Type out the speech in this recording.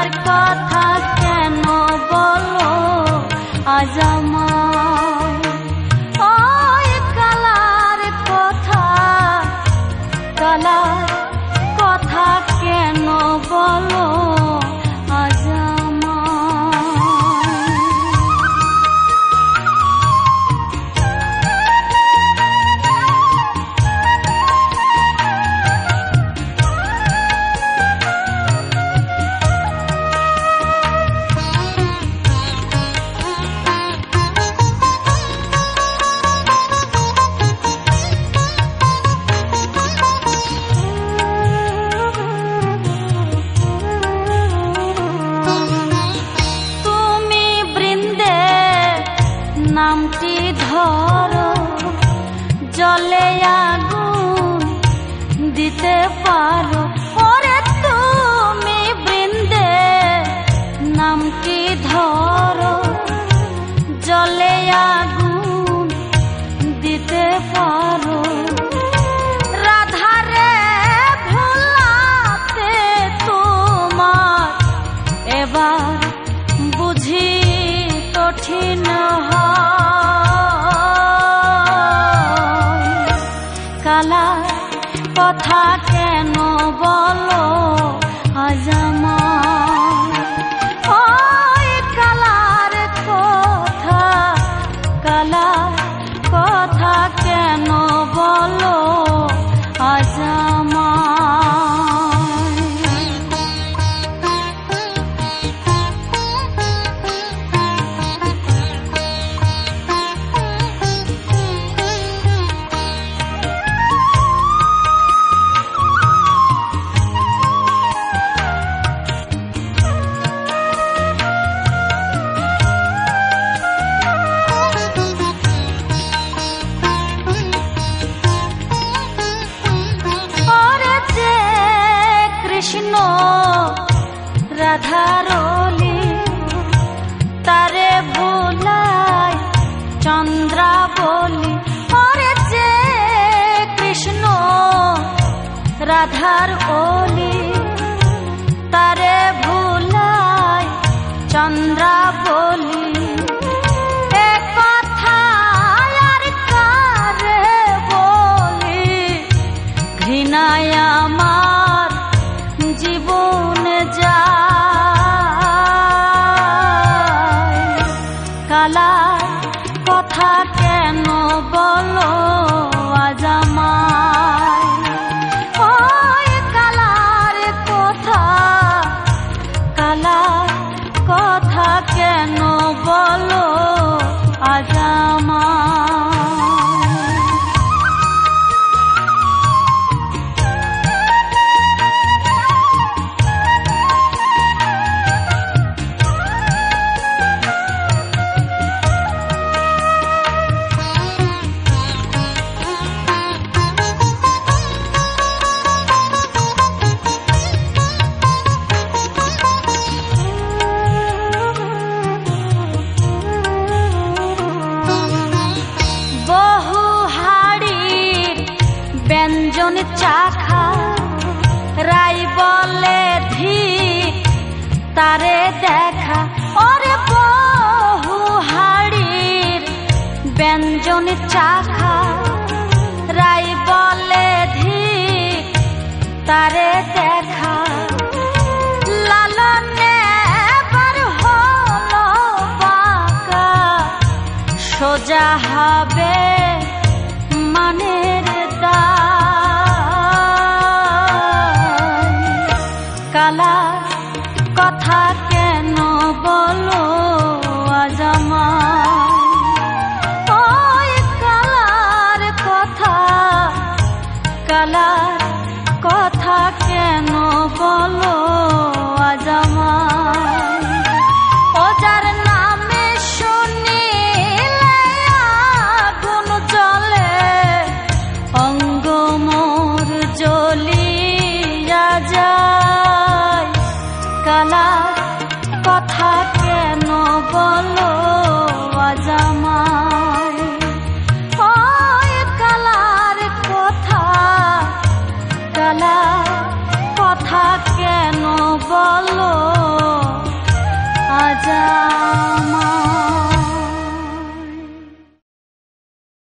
Colour কথা কেন বলো আজ আমায়, ওই কালার কথা, কালার কথা কেন বলো আজ নামটি ধরো, জলে আগুন দিতে পারো। ওরে তুমি বৃন্দে নামটি ধরো, জলে আগুন দিতে পারো। রাধারে ভোলাতে তোমার এবার বুঝি কঠিন কালার কথা কেন বলো আজ আমায়, ওই কালার কথা, কালার কথা কেন বলো আজ কৃষ্ণ রাধারলি তারে ভোলায় চন্দ্রাবলি। ওরে যে কৃষ্ণ রাধার ওলি তারে ভোলায় চন্দ্রাবলি। এ কথা আর কারে বলি, ঘৃণায় আমার জীবন যায়। কালার কথা কেন বলো আজ আমায়, ওই কালার কথা, কালার কথা কেন বলো আজ আমায়। ব্যঞ্জন চাখা রাই বলে ধীর তারে দেখা। ওরে বহু হাড়ির ব্যঞ্জন চাখা রাই বলে ধীর তারে দেখা। লালনে বার হলো বাঁকা, সোজা হবে মানের কালার কথা কেন বলো আজ আমায়, ওই কালার কথা, কালার